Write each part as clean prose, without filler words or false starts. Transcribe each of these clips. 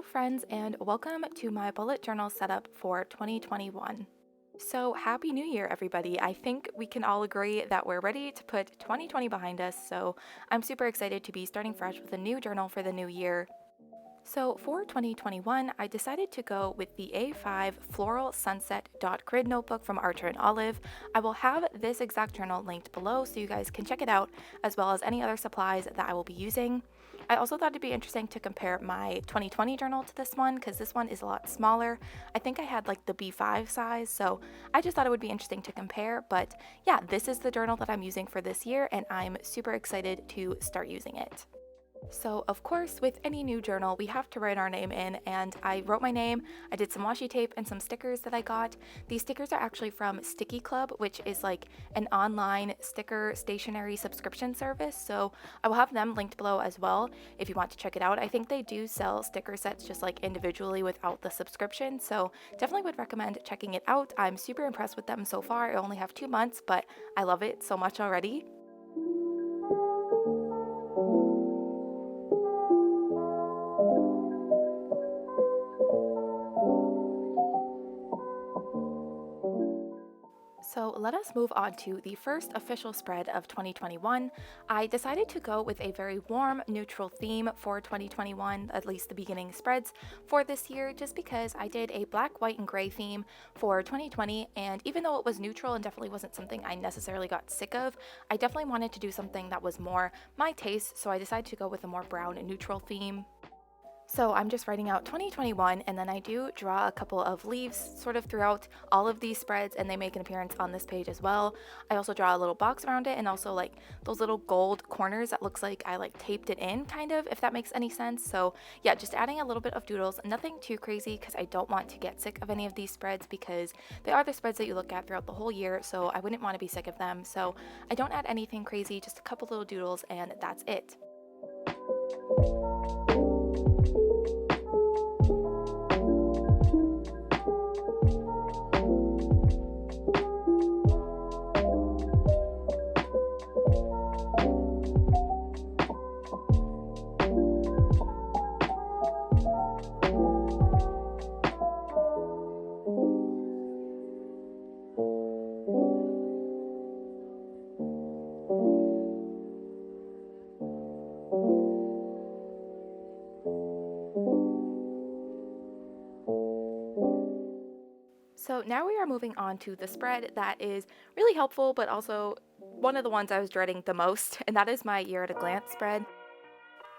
friends, and welcome to my bullet journal setup for 2021. So, Happy New Year, everybody. I think we can all agree that we're ready to put 2020 behind us, so I'm super excited to be starting fresh with a new journal for the new year. So, for 2021, I decided to go with the A5 Floral Sunset Dot Grid notebook from Archer and Olive. I will have this exact journal linked below so you guys can check it out, as well as any other supplies that I will be using. I also thought it'd be interesting to compare my 2020 journal to this one because this one is a lot smaller. I think I had like the B5 size, so I just thought it would be interesting to compare. But yeah, this is the journal that I'm using for this year, and I'm super excited to start using it. So, of course, with any new journal, we have to write our name in, and I wrote my name. I did some washi tape and some stickers that I got. These stickers are actually from Sticky Club, which is like an online sticker stationery subscription service. So, I will have them linked below as well if you want to check it out. I think they do sell sticker sets just like individually without the subscription, so definitely would recommend checking it out. I'm super impressed with them so far. I only have 2 months, but I love it so much already. So let us move on to the first official spread of 2021. I decided to go with a very warm, neutral theme for 2021, at least the beginning spreads for this year, just because I did a black, white, and gray theme for 2020. And even though it was neutral and definitely wasn't something I necessarily got sick of, I definitely wanted to do something that was more my taste. So I decided to go with a more brown, neutral theme. So I'm just writing out 2021, and then I do draw a couple of leaves sort of throughout all of these spreads, and they make an appearance on this page as well. I also draw a little box around it, and also like those little gold corners that looks like I like taped it in, kind of, if that makes any sense. So yeah, just adding a little bit of doodles, nothing too crazy because I don't want to get sick of any of these spreads because they are the spreads that you look at throughout the whole year, so I wouldn't want to be sick of them. So I don't add anything crazy, just a couple little doodles, and that's it. So now we are moving on to the spread that is really helpful, but also one of the ones I was dreading the most, and that is my year at a glance spread.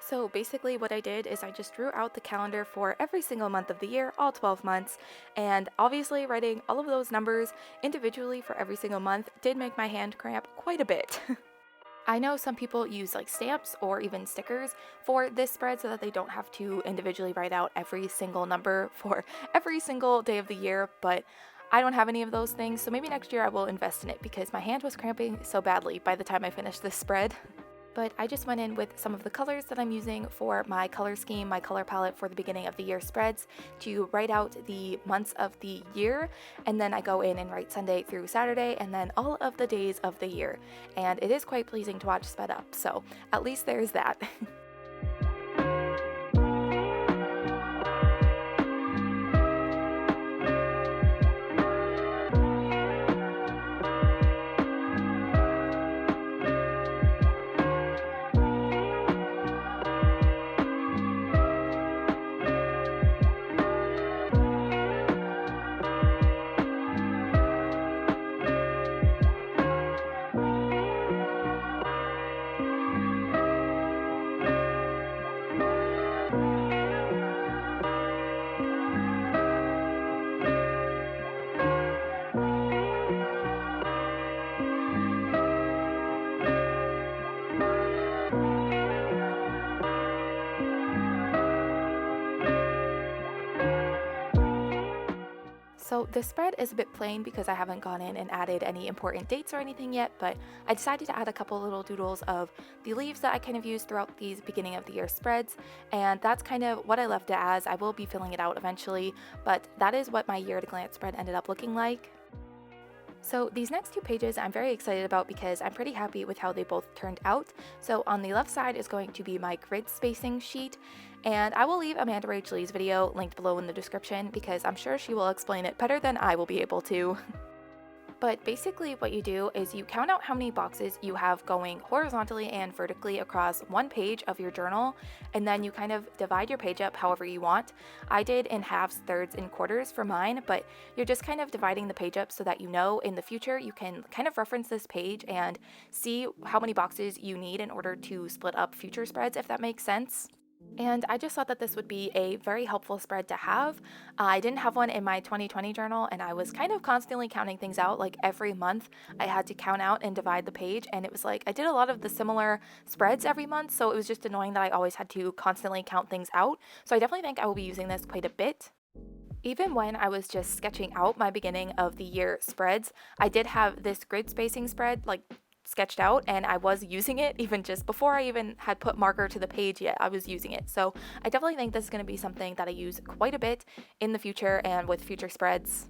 So basically what I did is I just drew out the calendar for every single month of the year, all 12 months, and obviously writing all of those numbers individually for every single month did make my hand cramp quite a bit. I know some people use like stamps or even stickers for this spread so that they don't have to individually write out every single number for every single day of the year, but I don't have any of those things, so maybe next year I will invest in it because my hand was cramping so badly by the time I finished this spread. But I just went in with some of the colors that I'm using for my color scheme, my color palette for the beginning of the year spreads to write out the months of the year, and then I go in and write Sunday through Saturday and then all of the days of the year. And it is quite pleasing to watch sped up, so at least there's that. So the spread is a bit plain because I haven't gone in and added any important dates or anything yet, but I decided to add a couple little doodles of the leaves that I kind of used throughout these beginning of the year spreads, and that's kind of what I left it as. I will be filling it out eventually, but that is what my year at a glance spread ended up looking like. So these next two pages I'm very excited about because I'm pretty happy with how they both turned out. So on the left side is going to be my grid spacing sheet, and I will leave Amanda Rachel Lee's video linked below in the description because I'm sure she will explain it better than I will be able to. But basically what you do is you count out how many boxes you have going horizontally and vertically across one page of your journal, and then you kind of divide your page up however you want. I did in halves, thirds, and quarters for mine, but you're just kind of dividing the page up so that you know in the future you can kind of reference this page and see how many boxes you need in order to split up future spreads, if that makes sense. And I just thought that this would be a very helpful spread to have. I didn't have one in my 2020 journal, and I was kind of constantly counting things out. Like every month, I had to count out and divide the page, and it was like I did a lot of the similar spreads every month, so it was just annoying that I always had to constantly count things out. So I definitely think I will be using this quite a bit. Even when I was just sketching out my beginning of the year spreads, I did have this grid spacing spread like sketched out, and I was using it even just before I even had put marker to the page yet. I was using it. So I definitely think this is going to be something that I use quite a bit in the future and with future spreads.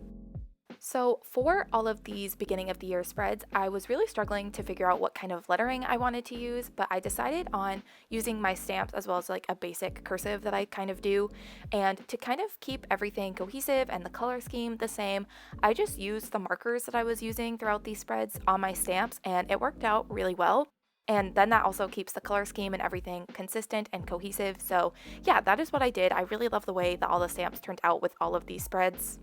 So for all of these beginning of the year spreads, I was really struggling to figure out what kind of lettering I wanted to use, but I decided on using my stamps as well as like a basic cursive that I kind of do. And to kind of keep everything cohesive and the color scheme the same, I just used the markers that I was using throughout these spreads on my stamps, and it worked out really well. And then that also keeps the color scheme and everything consistent and cohesive. So yeah, that is what I did. I really love the way that all the stamps turned out with all of these spreads.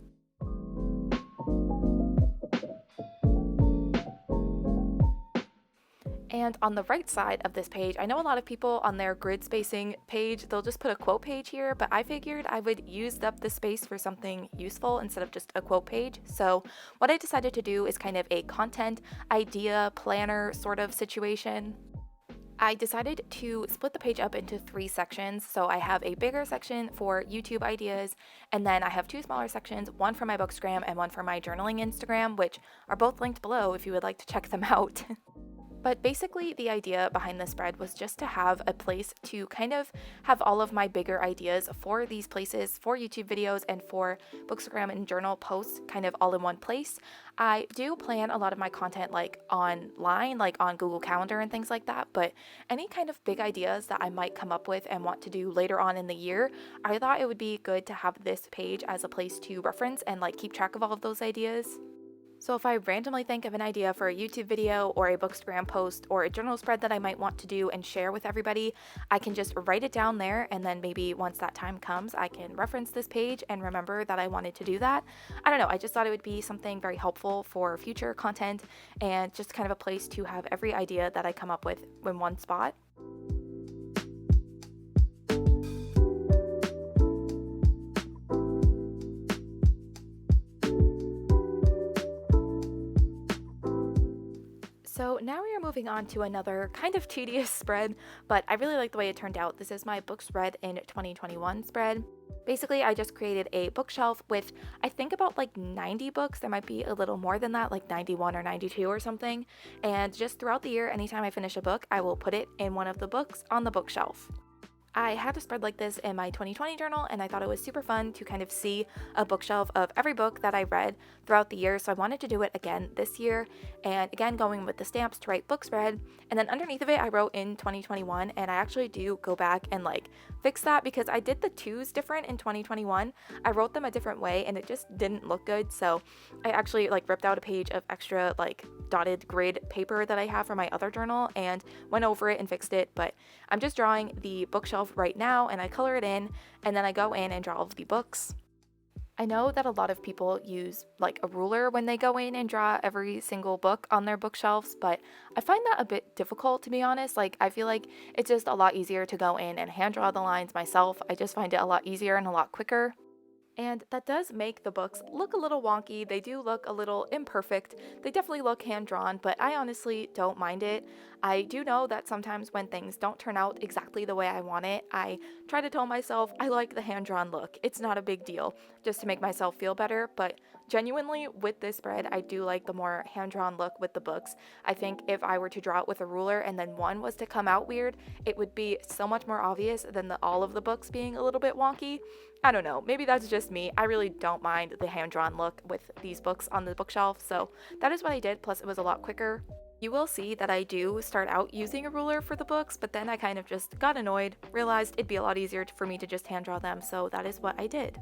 And on the right side of this page, I know a lot of people on their grid spacing page, they'll just put a quote page here, but I figured I would use up the space for something useful instead of just a quote page. So what I decided to do is kind of a content idea planner sort of situation. I decided to split the page up into 3 sections. So I have a bigger section for YouTube ideas, and then I have 2 smaller sections, one for my Bookstagram and one for my journaling Instagram, which are both linked below if you would like to check them out. But basically, the idea behind this spread was just to have a place to kind of have all of my bigger ideas for these places, for YouTube videos, and for Bookstagram and journal posts kind of all in one place. I do plan a lot of my content like online, like on Google Calendar and things like that, but any kind of big ideas that I might come up with and want to do later on in the year, I thought it would be good to have this page as a place to reference and like keep track of all of those ideas. So if I randomly think of an idea for a YouTube video or a Bookstagram post or a journal spread that I might want to do and share with everybody, I can just write it down there, and then maybe once that time comes, I can reference this page and remember that I wanted to do that. I don't know, I just thought it would be something very helpful for future content and just kind of a place to have every idea that I come up with in one spot. So now we are moving on to another kind of tedious spread, but I really like the way it turned out. This is my book spread in 2021 spread. Basically, I just created a bookshelf with, I think, about like 90 books. There might be a little more than that, like 91 or 92 or something. And just throughout the year, anytime I finish a book, I will put it in one of the books on the bookshelf. I had a spread like this in my 2020 journal, and I thought it was super fun to kind of see a bookshelf of every book that I read throughout the year, so I wanted to do it again this year, and again going with the stamps to write book spread, and then underneath of it I wrote in 2021, and I actually do go back and like fix that because I did the twos different in 2021. I wrote them a different way and it just didn't look good, so I actually like ripped out a page of extra like dotted grid paper that I have for my other journal and went over it and fixed it, but I'm just drawing the bookshelf right now, and I color it in, and then I go in and draw all of the books. I know that a lot of people use like a ruler when they go in and draw every single book on their bookshelves, but I find that a bit difficult, to be honest. Like, I feel like it's just a lot easier to go in and hand draw the lines myself. I just find it a lot easier and a lot quicker. And that does make the books look a little wonky. They do look a little imperfect. They definitely look hand-drawn, but I honestly don't mind it. I do know that sometimes when things don't turn out exactly the way I want it, I try to tell myself I like the hand-drawn look. It's not a big deal, just to make myself feel better, but Genuinely, with this spread, I do like the more hand-drawn look with the books. I think if I were to draw it with a ruler and then one was to come out weird, it would be so much more obvious than all of the books being a little bit wonky. I don't know, maybe that's just me. I really don't mind the hand-drawn look with these books on the bookshelf, so that is what I did, plus it was a lot quicker. You will see that I do start out using a ruler for the books, but then I kind of just got annoyed, realized it'd be a lot easier for me to just hand draw them, so that is what I did.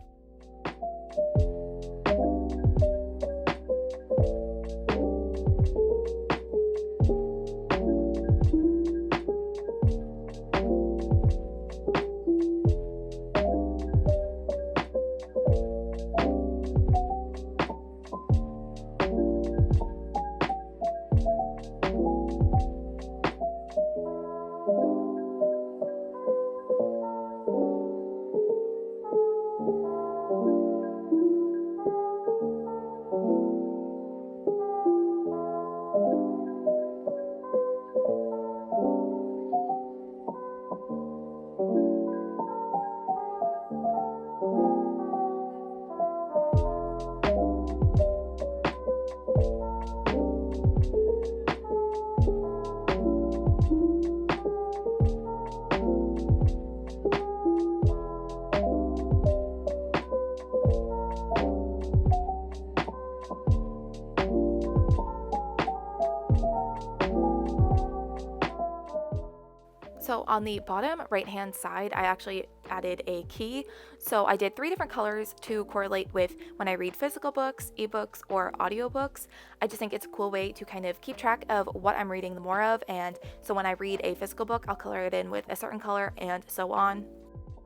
So on the bottom right hand side, I actually added a key. So I did 3 different colors to correlate with when I read physical books, ebooks, or audiobooks. I just think it's a cool way to kind of keep track of what I'm reading the more of. And so when I read a physical book, I'll color it in with a certain color and so on.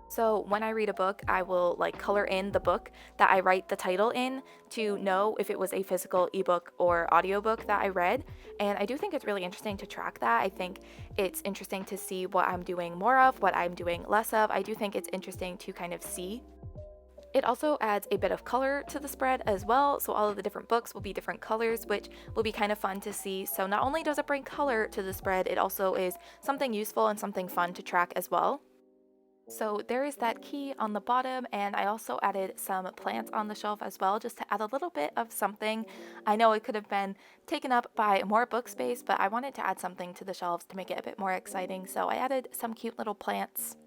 So when I read a book, I will like color in the book that I write the title in to know if it was a physical ebook or audiobook that I read. And I do think it's really interesting to track that. I think it's interesting to see what I'm doing more of, what I'm doing less of. I do think it's interesting to kind of see. It also adds a bit of color to the spread as well, so all of the different books will be different colors, which will be kind of fun to see. So not only does it bring color to the spread, it also is something useful and something fun to track as well. So there is that key on the bottom, and I also added some plants on the shelf as well, just to add a little bit of something. I know it could have been taken up by more book space, but I wanted to add something to the shelves to make it a bit more exciting, so I added some cute little plants.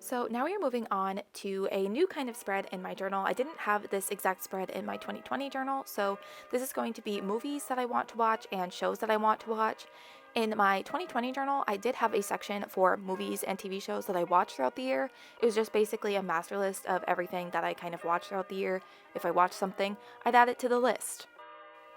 So now we are moving on to a new kind of spread in my journal. I didn't have this exact spread in my 2020 journal, so this is going to be movies that I want to watch and shows that I want to watch. In my 2020 journal, I did have a section for movies and TV shows that I watched throughout the year. It was just basically a master list of everything that I kind of watched throughout the year. If I watched something, I'd add it to the list.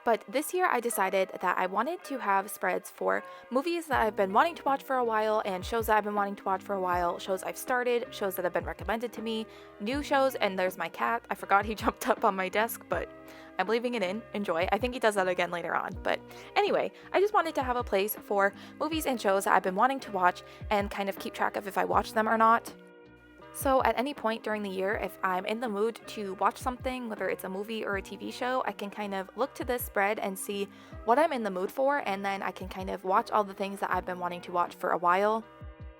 But this year I decided that I wanted to have spreads for movies that I've been wanting to watch for a while and shows that I've been wanting to watch for a while, shows I've started, shows that have been recommended to me, new shows, and there's my cat. I forgot he jumped up on my desk, but I'm leaving it in. Enjoy. I think he does that again later on. But anyway, I just wanted to have a place for movies and shows that I've been wanting to watch and kind of keep track of if I watch them or not. So at any point during the year, if I'm in the mood to watch something, whether it's a movie or a TV show, I can kind of look to this spread and see what I'm in the mood for, and then I can kind of watch all the things that I've been wanting to watch for a while.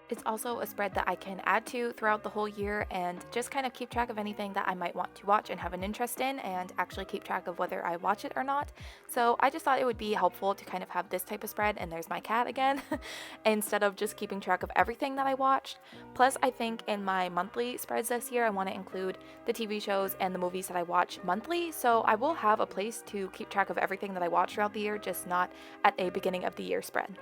It's also a spread that I can add to throughout the whole year and just kind of keep track of anything that I might want to watch and have an interest in, and actually keep track of whether I watch it or not. So I just thought it would be helpful to kind of have this type of spread, and there's my cat again, instead of just keeping track of everything that I watched. Plus, I think in my monthly spreads this year, I want to include the TV shows and the movies that I watch monthly, so I will have a place to keep track of everything that I watch throughout the year, just not at a beginning of the year spread.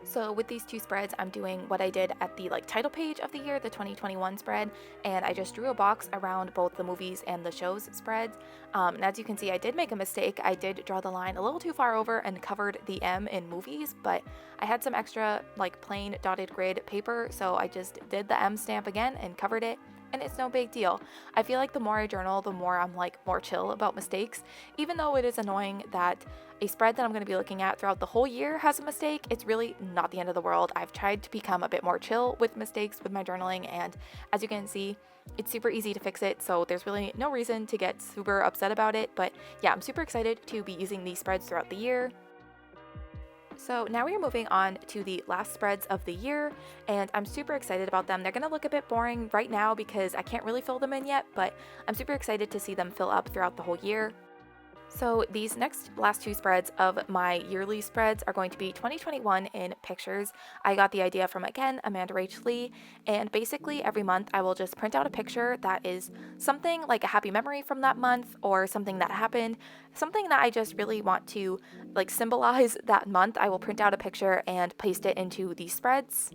So with these two spreads, I'm doing what I did at the title page of the year, the 2021 spread, and I just drew a box around both the movies and the shows spreads. And as you can see, I did make a mistake. I did draw the line a little too far over and covered the M in movies, but I had some extra plain dotted grid paper, so I just did the M stamp again and covered it. And it's no big deal. I feel like the more I journal, the more I'm more chill about mistakes. Even though it is annoying that a spread that I'm going to be looking at throughout the whole year has a mistake, it's really not the end of the world. I've tried to become a bit more chill with mistakes with my journaling, and as you can see, it's super easy to fix it, so there's really no reason to get super upset about it. But yeah, I'm super excited to be using these spreads throughout the year. So now we are moving on to the last spreads of the year, and I'm super excited about them. They're gonna look a bit boring right now because I can't really fill them in yet, but I'm super excited to see them fill up throughout the whole year. So these next last two spreads of my yearly spreads are going to be 2021 in pictures. I got the idea from, again, Amanda Rach Lee, and basically every month I will just print out a picture that is something like a happy memory from that month or something that happened, something that I just really want to like symbolize that month. I will print out a picture and paste it into these spreads.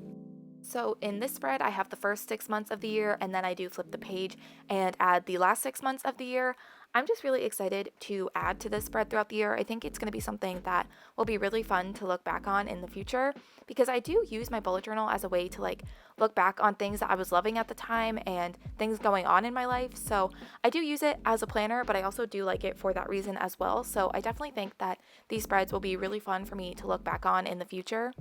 So in this spread, I have the first 6 months of the year, and then I do flip the page and add the last 6 months of the year. I'm just really excited to add to this spread throughout the year. I think it's going to be something that will be really fun to look back on in the future because I do use my bullet journal as a way to like look back on things that I was loving at the time and things going on in my life. So I do use it as a planner, but I also do like it for that reason as well. So I definitely think that these spreads will be really fun for me to look back on in the future.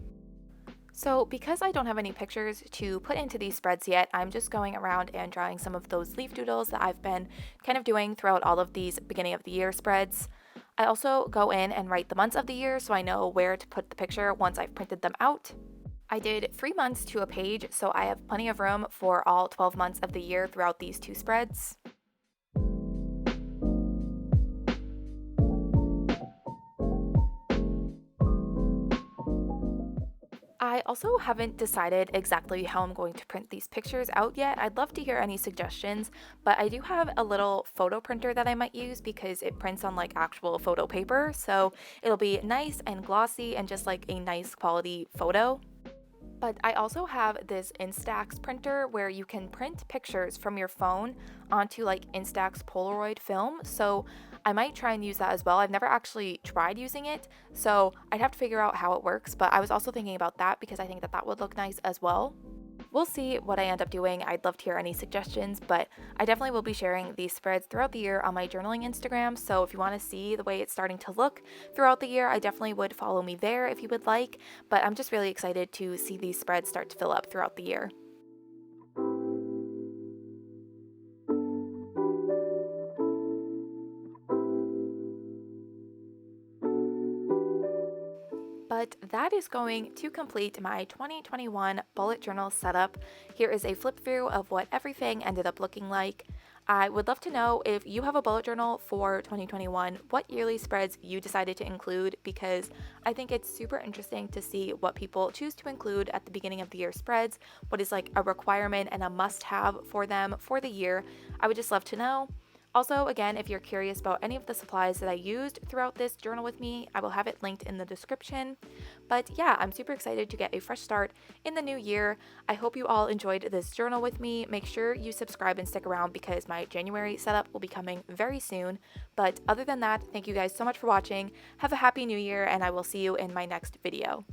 So because I don't have any pictures to put into these spreads yet, I'm just going around and drawing some of those leaf doodles that I've been kind of doing throughout all of these beginning of the year spreads. I also go in and write the months of the year so I know where to put the picture once I've printed them out. I did 3 months to a page, so I have plenty of room for all 12 months of the year throughout these two spreads. I also haven't decided exactly how I'm going to print these pictures out yet. I'd love to hear any suggestions, but I do have a little photo printer that I might use because it prints on like actual photo paper, so it'll be nice and glossy and just like a nice quality photo. But I also have this Instax printer where you can print pictures from your phone onto like Instax Polaroid film. So I might try and use that as well. I've never actually tried using it, so I'd have to figure out how it works. But I was also thinking about that because I think that that would look nice as well. We'll see what I end up doing. I'd love to hear any suggestions, but I definitely will be sharing these spreads throughout the year on my journaling Instagram. So if you want to see the way it's starting to look throughout the year, I definitely would follow me there if you would like. But I'm just really excited to see these spreads start to fill up throughout the year. But that is going to complete my 2021 bullet journal setup. Here is a flip through of what everything ended up looking like. I would love to know if you have a bullet journal for 2021, what yearly spreads you decided to include, because I think it's super interesting to see what people choose to include at the beginning of the year spreads, what is like a requirement and a must have for them for the year. I would just love to know. Also, again, if you're curious about any of the supplies that I used throughout this journal with me, I will have it linked in the description. But yeah, I'm super excited to get a fresh start in the new year. I hope you all enjoyed this journal with me. Make sure you subscribe and stick around because my January setup will be coming very soon. But other than that, thank you guys so much for watching. Have a happy new year, and I will see you in my next video.